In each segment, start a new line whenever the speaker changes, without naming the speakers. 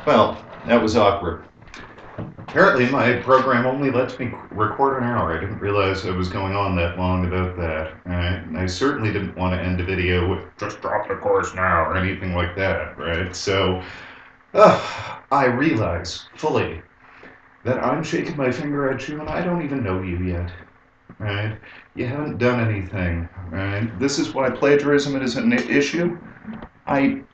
Well, that was awkward. Apparently, my program only lets me record an hour. I didn't realize I was going on that long about that. Right? And I certainly didn't want to end the video with "just drop the course now" or anything like that. Right? So, I realize fully that I'm shaking my finger at you, and I don't even know you yet. Right? You haven't done anything. Right? This is why plagiarism is an issue. I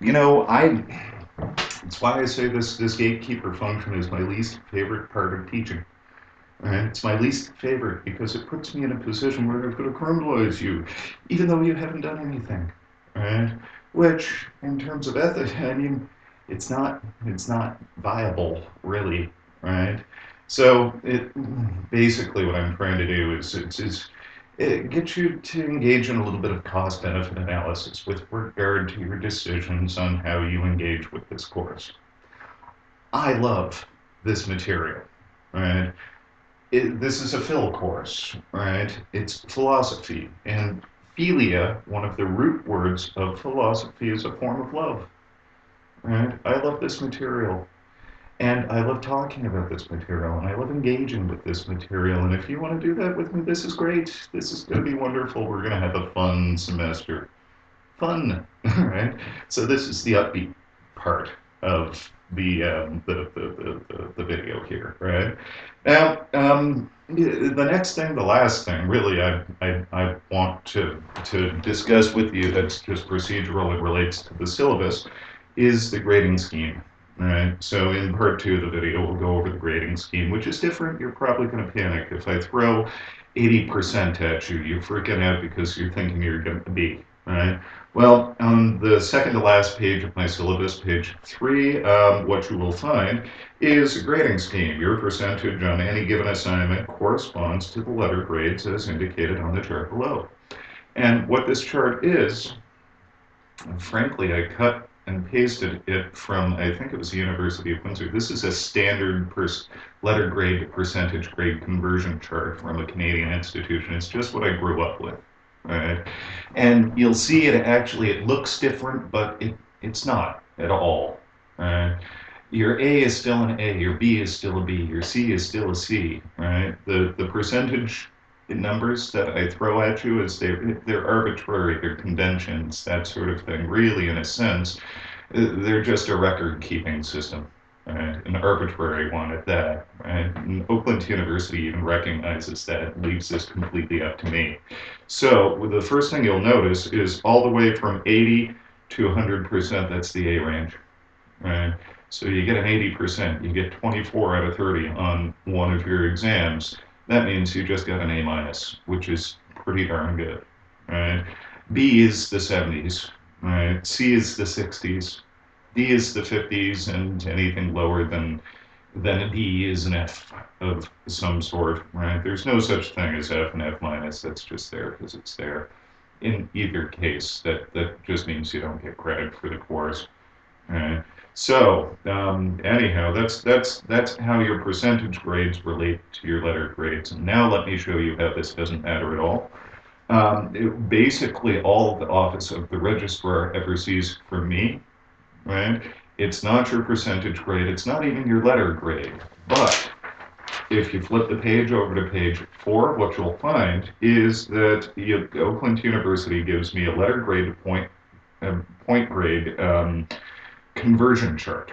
It's why I say this gatekeeper function is my least favorite part of teaching. Right? It's my least favorite because it puts me in a position where I've got to criminalize you, even though you haven't done anything. Right? Which, in terms of ethics, I mean, it's not viable, really. Right? So it basically what I'm trying to do is it gets you to engage in a little bit of cost-benefit analysis with regard to your decisions on how you engage with this course. I love this material, right? This is a phil course, right? It's philosophy, and philia, one of the root words of philosophy, is a form of love, right? I love this material, and I love talking about this material, and I love engaging with this material. And if you want to do that with me, this is great. This is going to be wonderful. We're going to have a fun semester. Fun, right? So this is the upbeat part of the video here, right? Now, the next thing, the last thing, really, I want to discuss with you that's just procedural and relates to the syllabus is the grading scheme. Right. So in part two of the video, we'll go over the grading scheme, which is different. You're probably going to panic if I throw 80% at you. You're freaking out because you're thinking you're going to be, right? Well, on the second to last page of my syllabus, page 3, what you will find is a grading scheme. Your percentage on any given assignment corresponds to the letter grades as indicated on the chart below. And what this chart is, frankly, I cut and pasted it from, I think it was the University of Windsor. This is a standard letter grade to percentage grade conversion chart from a Canadian institution. It's just what I grew up with. Right? And you'll see it looks different, but it's not at all. Right? Your A is still an A, your B is still a B, your C is still a C. Right? The percentage numbers that I throw at you is they're arbitrary, they're conventions, that sort of thing. Really, in a sense, they're just a record-keeping system, right? An arbitrary one at that. Right? And Oakland University even recognizes that and leaves this completely up to me. So the first thing you'll notice is all the way from 80 to 100%, that's the A range. Right? So you get an 80%, you get 24 out of 30 on one of your exams. That means you just got an A minus, which is pretty darn good. Right? B is the 70s. Right? C is the 60s. D is the 50s, and anything lower than a D is an F of some sort. Right? There's no such thing as F and F minus. That's just there because it's there. In either case, that just means you don't get credit for the course. Right? So anyhow, that's how your percentage grades relate to your letter grades. And now let me show you how this doesn't matter at all. Basically, all the office of the registrar ever sees from me, right? It's not your percentage grade. It's not even your letter grade. But if you flip the page over to page 4, what you'll find is that Oakland University gives me a letter grade point grade conversion chart,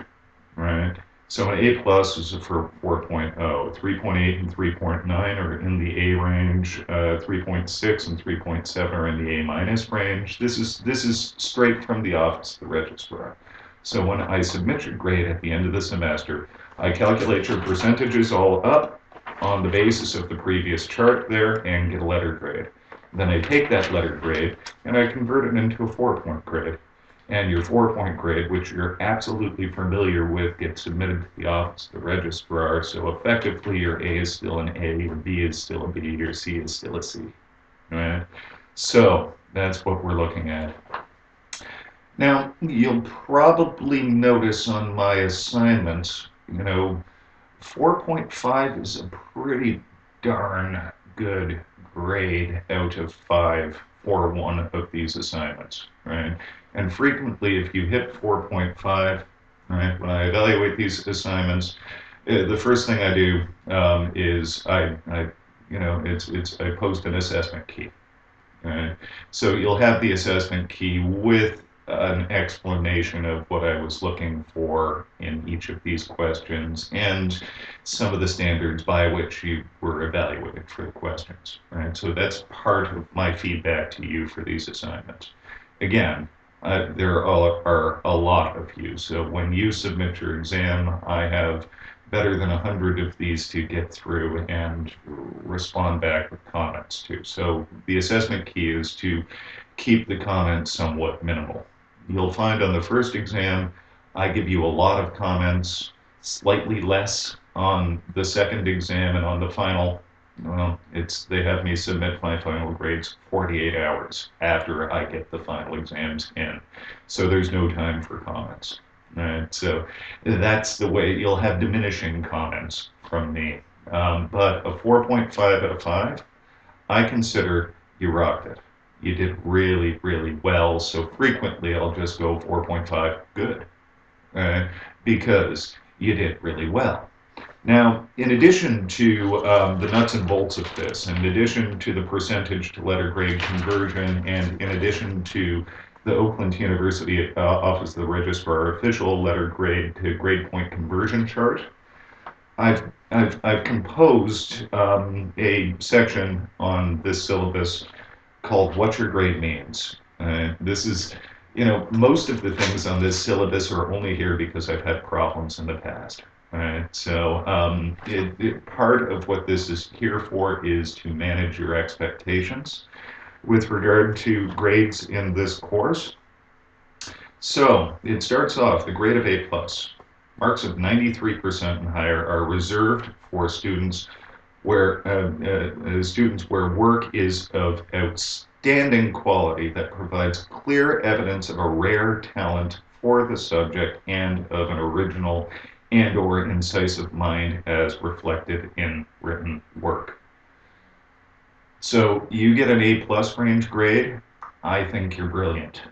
right? So an A plus is for 4.0, 3.8 and 3.9 are in the A range, 3.6 and 3.7 are in the A minus range. This is straight from the office of the registrar. So when I submit your grade at the end of the semester, I calculate your percentages all up on the basis of the previous chart there and get a letter grade. Then I take that letter grade and I convert it into a 4-point grade. And your 4-point grade, which you're absolutely familiar with, gets submitted to the office of the registrar. So effectively, your A is still an A, your B is still a B, your C is still a C. Right? So that's what we're looking at. Now, you'll probably notice on my assignments, 4.5 is a pretty darn good grade out of 5 for one of these assignments, right? And frequently, if you hit 4.5, right? When I evaluate these assignments, the first thing I do is I post an assessment key. Right? So you'll have the assessment key with an explanation of what I was looking for in each of these questions and some of the standards by which you were evaluated for the questions. Right? So that's part of my feedback to you for these assignments. Again, there are a lot of you. So when you submit your exam, I have better than 100 of these to get through and respond back with comments to. So the assessment key is to keep the comments somewhat minimal. You'll find on the first exam, I give you a lot of comments, slightly less on the second exam, and on the final, well, they have me submit my final grades 48 hours after I get the final exams in. So there's no time for comments. Right, so that's the way you'll have diminishing comments from me. But a 4.5 out of 5, I consider you rocked it. You did really, really well. So frequently I'll just go 4.5 good, uh, because you did really well. Now, in addition to the nuts and bolts of this, in addition to the percentage to letter grade conversion, and in addition to the Oakland University Office of the Registrar official letter grade to grade point conversion chart, I've composed a section on this syllabus called "What Your Grade Means." This is, most of the things on this syllabus are only here because I've had problems in the past. So part of what this is here for is to manage your expectations with regard to grades in this course. So it starts off, the grade of A+. Marks of 93% and higher are reserved for students where work is of outstanding quality that provides clear evidence of a rare talent for the subject and of an original and/or incisive mind as reflected in written work. So you get an A+ range grade, I think you're brilliant.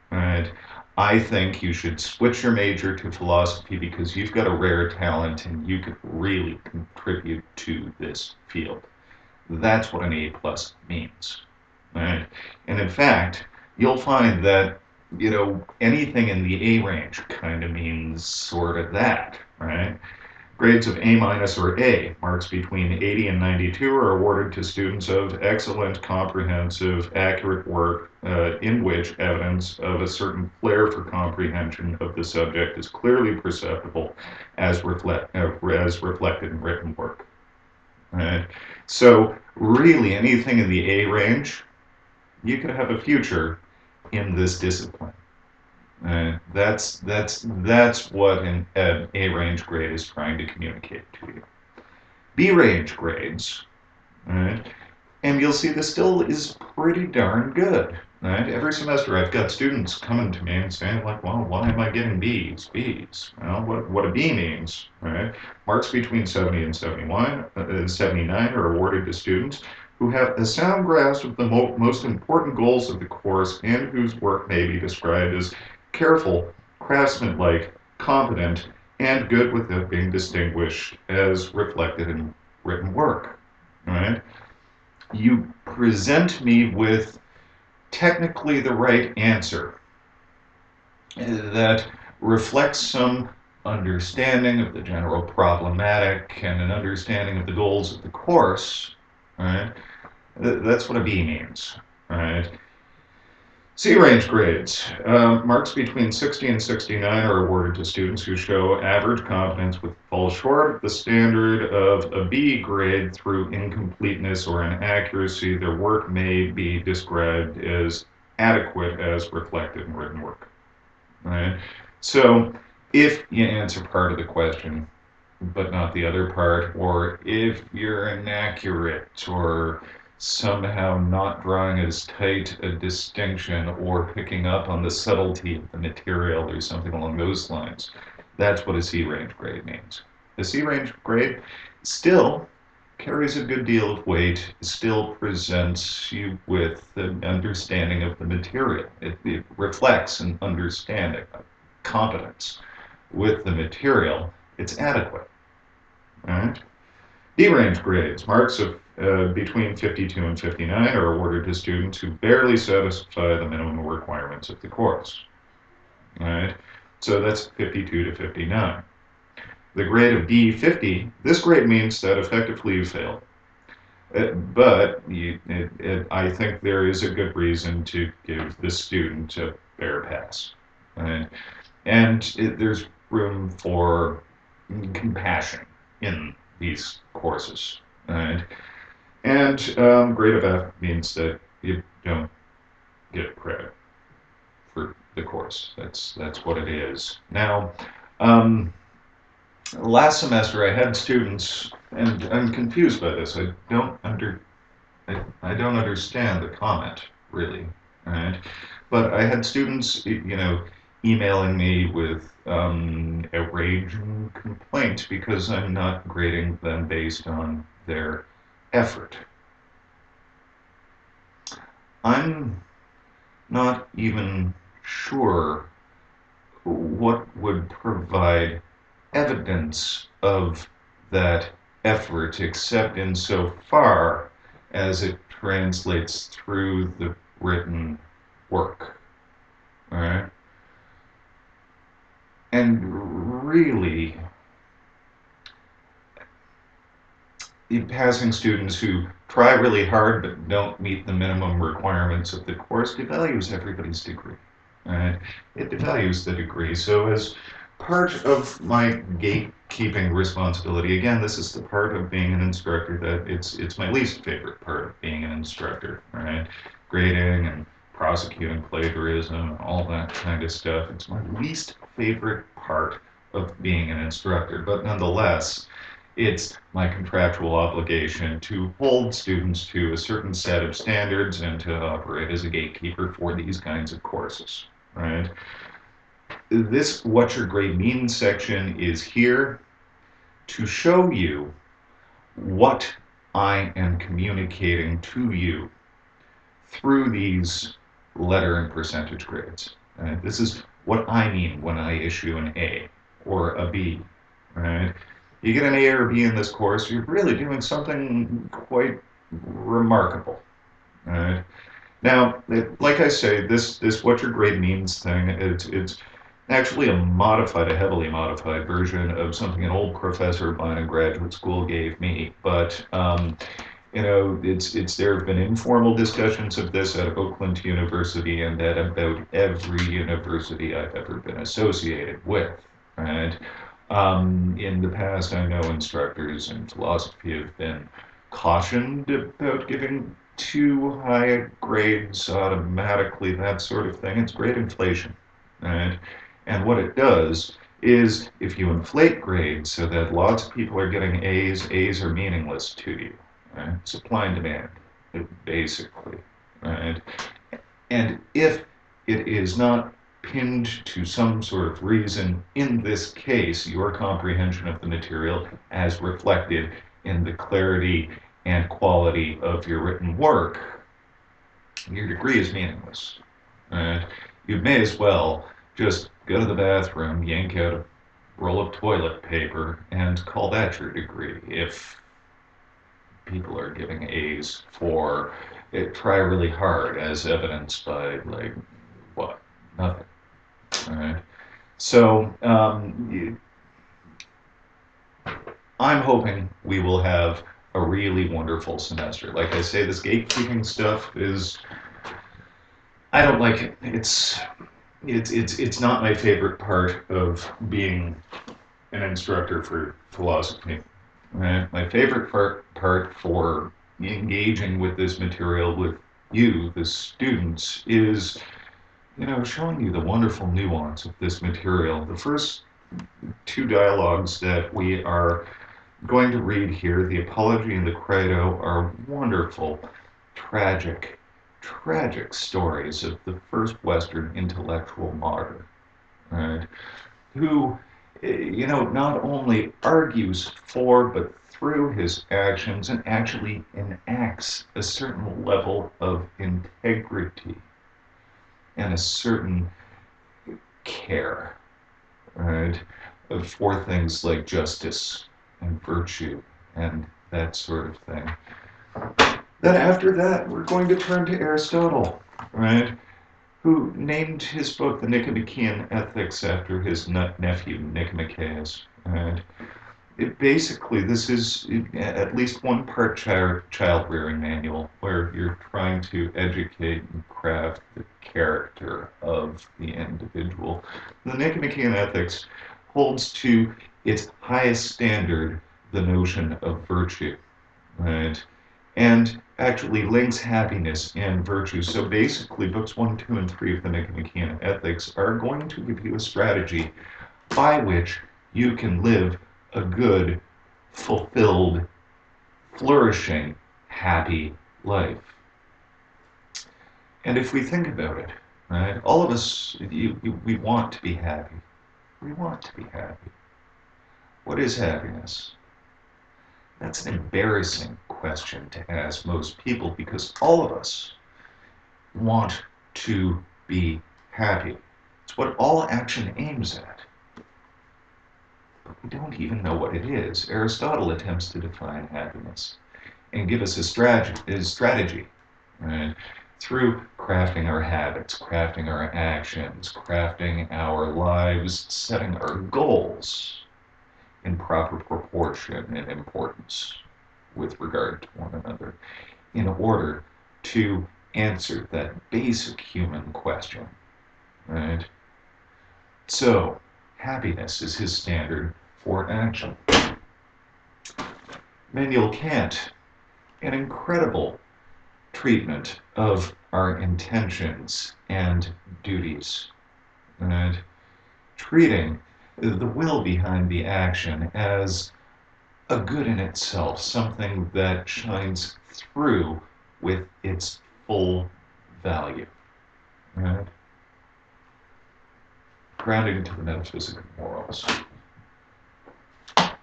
Right? I think you should switch your major to philosophy because you've got a rare talent and you could really contribute to this field. That's what an A+ means. Right? And in fact, you'll find that, anything in the A range kind of means sort of that, right? Grades of A- or A, marks between 80 and 92, are awarded to students of excellent, comprehensive, accurate work in which evidence of a certain flair for comprehension of the subject is clearly perceptible as reflected in written work. Right? So really anything in the A range, you could have a future in this discipline. That's what an A range grade is trying to communicate to you. B range grades, right? And you'll see this still is pretty darn good, right? Every semester I've got students coming to me and saying like, well, why am I getting B's? Well, what a B means, right? Marks between 70 and 79 are awarded to students who have a sound grasp of the most important goals of the course and whose work may be described as careful, craftsmanlike, competent, and good without being distinguished as reflected in written work, right? You present me with technically the right answer that reflects some understanding of the general problematic and an understanding of the goals of the course, right? That's what a B means, right? C range grades. Marks between 60 and 69 are awarded to students who show average competence but fall short of the standard of a B grade through incompleteness or inaccuracy. Their work may be described as adequate as reflected in written work. Right? So if you answer part of the question but not the other part, or if you're inaccurate or somehow not drawing as tight a distinction or picking up on the subtlety of the material or something along those lines. That's what a C range grade means. A C range grade still carries a good deal of weight, still presents you with an understanding of the material. It reflects an understanding, a competence, with the material, it's adequate. Right? D-range grades, marks of between 52 and 59 are awarded to students who barely satisfy the minimum requirements of the course. Right? So that's 52 to 59. The grade of D50, this grade means that effectively you failed. I think there is a good reason to give the student a fair pass. Right? There's room for compassion in these courses. Right? Grade of F means that you don't get credit for the course. That's what it is. Now, last semester I had students, and I'm confused by this. I don't understand the comment really, right? But I had students, emailing me with outrage and complaint because I'm not grading them based on their effort. I'm not even sure what would provide evidence of that effort, except insofar as it translates through the written work. All right? And really, passing students who try really hard but don't meet the minimum requirements of the course devalues everybody's degree. Right? It devalues the degree. So as part of my gatekeeping responsibility, again, this is the part of being an instructor that it's my least favorite part of being an instructor, right? Grading and prosecuting plagiarism and all that kind of stuff. It's my least favorite part of being an instructor, but nonetheless, it's my contractual obligation to hold students to a certain set of standards and to operate as a gatekeeper for these kinds of courses, right? This what your grade means section is here to show you what I am communicating to you through these letter and percentage grades. Right? This is what I mean when I issue an A or a B, right? You get an A or a B in this course, you're really doing something quite remarkable. Right? Now, like I say, this what your grade means thing, it's actually a heavily modified version of something an old professor of mine in graduate school gave me. But there have been informal discussions of this at Oakland University and at about every university I've ever been associated with. Right? In the past, I know instructors in philosophy have been cautioned about giving too high grades automatically, that sort of thing. It's grade inflation, right? And what it does is if you inflate grades so that lots of people are getting A's, A's are meaningless to you, right? Supply and demand, basically, right? And if it is not pinned to some sort of reason, in this case, your comprehension of the material as reflected in the clarity and quality of your written work, your degree is meaningless. Right? You may as well just go to the bathroom, yank out a roll of toilet paper, and call that your degree if people are giving A's for try really hard, as evidenced by, like, what? Nothing. Right? So I'm hoping we will have a really wonderful semester. Like I say, this gatekeeping stuff is, I don't like it. It's not my favorite part of being an instructor for philosophy. Right? My favorite part for engaging with this material with you, the students, is showing you the wonderful nuance of this material. The first two dialogues that we are going to read here, the Apology and the Credo, are wonderful, tragic, tragic stories of the first Western intellectual martyr, right? Who, not only argues for, but through his actions and actually enacts a certain level of integrity and a certain care, right? For things like justice and virtue and that sort of thing. Then after that, we're going to turn to Aristotle, right? Who named his book The Nicomachean Ethics after his nephew, Nicomacheus. And basically, this is at least one part child rearing manual where you're trying to educate and craft the character of the individual. The Nicomachean Ethics holds to its highest standard the notion of virtue, right? And actually links happiness and virtue. So basically, books 1, 2, and 3 of the Nicomachean Ethics are going to give you a strategy by which you can live a good, fulfilled, flourishing, happy life. And if we think about it, right, all of us, we want to be happy. We want to be happy. What is happiness? That's an embarrassing question to ask most people because all of us want to be happy. It's what all action aims at. But we don't even know what it is. Aristotle attempts to define happiness and give us a strategy, right? Through crafting our habits, crafting our actions, crafting our lives, setting our goals in proper proportion and importance with regard to one another in order to answer that basic human question, right? So, happiness is his standard for action. Immanuel Kant, an incredible treatment of our intentions and duties, right? Treating the will behind the action as a good in itself, something that shines through with its full value, right? Grounding to the metaphysical morals.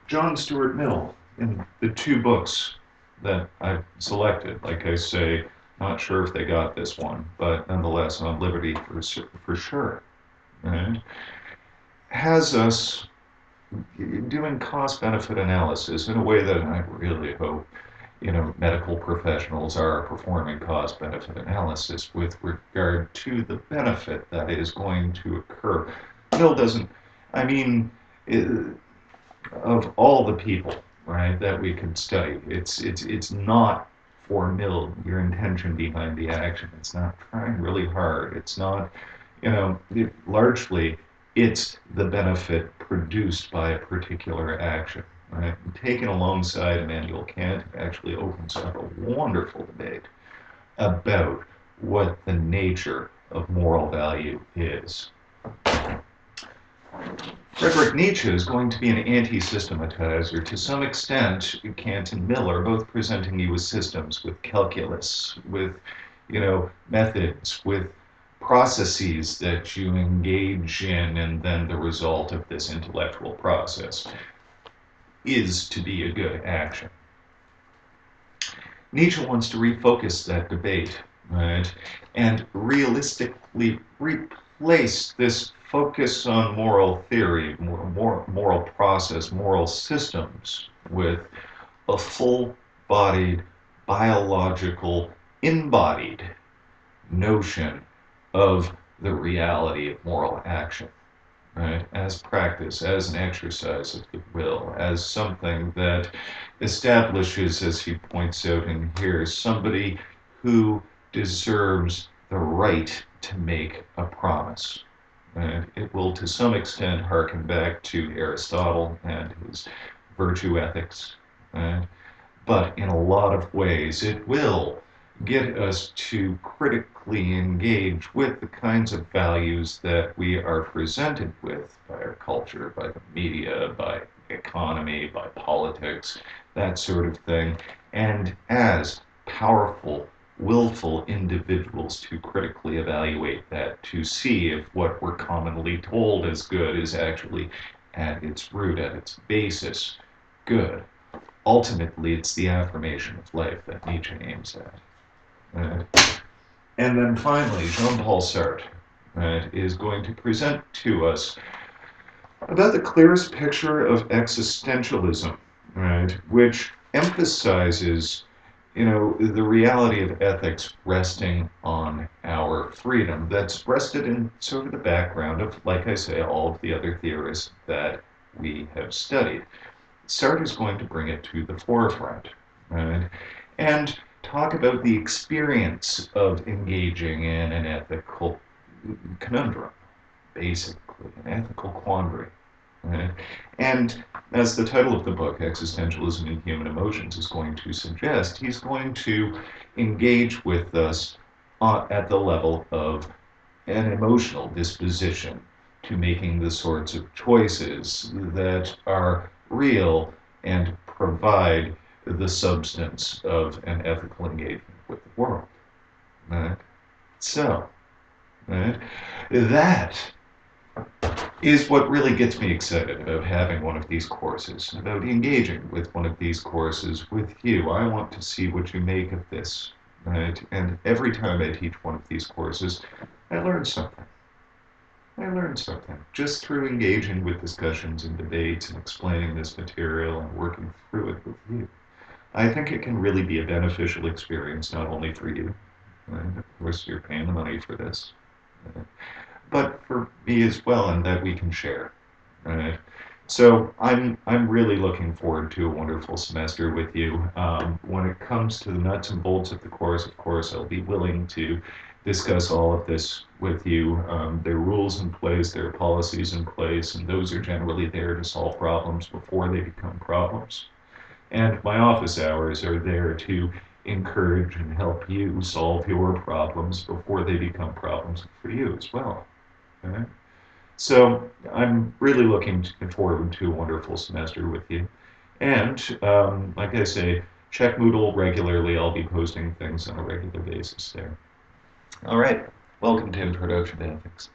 John Stuart Mill, in the 2 books that I've selected, like I say, not sure if they got this one, but nonetheless, on liberty for sure, right? Has us doing cost-benefit analysis in a way that I really hope medical professionals are performing cost-benefit analysis with regard to the benefit that is going to occur. Mill doesn't, I mean, of all the people, right, that we could study, it's not for Mill your intention behind the action. It's not trying really hard. It's not, largely it's the benefit produced by a particular action. Right? And taken alongside Immanuel Kant actually opens up a wonderful debate about what the nature of moral value is. Friedrich Nietzsche is going to be an anti-systematizer. To some extent, Kant and Mill are both presenting you with systems, with calculus, with methods, with processes that you engage in, and then the result of this intellectual process is to be a good action. Nietzsche wants to refocus that debate, right, and realistically replace this focus on moral theory, moral process, moral systems with a full-bodied, biological, embodied notion of the reality of moral action. Right, as practice, as an exercise of the will, as something that establishes, as he points out in here, somebody who deserves the right to make a promise. And it will, to some extent, harken back to Aristotle and his virtue ethics. Right? But in a lot of ways, it will get us to critically engage with the kinds of values that we are presented with by our culture, by the media, by economy, by politics, that sort of thing, and as powerful, willful individuals to critically evaluate that, to see if what we're commonly told as good is actually at its root, at its basis, good. Ultimately, it's the affirmation of life that Nietzsche aims at. Right? And then finally, Jean-Paul Sartre, right, is going to present to us about the clearest picture of existentialism, right, which emphasizes, the reality of ethics resting on our freedom. That's rested in sort of the background of, like I say, all of the other theorists that we have studied. Sartre is going to bring it to the forefront, right, and talk about the experience of engaging in an ethical conundrum, basically, an ethical quandary. Right? And as the title of the book, Existentialism in Human Emotions, is going to suggest, he's going to engage with us at the level of an emotional disposition to making the sorts of choices that are real and provide the substance of an ethical engagement with the world. Right? So, right, that is what really gets me excited about having one of these courses, about engaging with one of these courses with you. I want to see what you make of this, right? And every time I teach one of these courses, I learn something. I learned something just through engaging with discussions and debates and explaining this material and working through it with you. I think it can really be a beneficial experience, not only for you, and of course you're paying the money for this, but for me as well, and that we can share. Right. So I'm really looking forward to a wonderful semester with you. When it comes to the nuts and bolts of the course, of course, I'll be willing to discuss all of this with you. There are rules in place, there are policies in place, and those are generally there to solve problems before they become problems. And my office hours are there to encourage and help you solve your problems before they become problems for you as well. Okay? So I'm really looking forward to a wonderful semester with you. And like I say, check Moodle regularly. I'll be posting things on a regular basis there. All right. Welcome to Introduction to Ethics.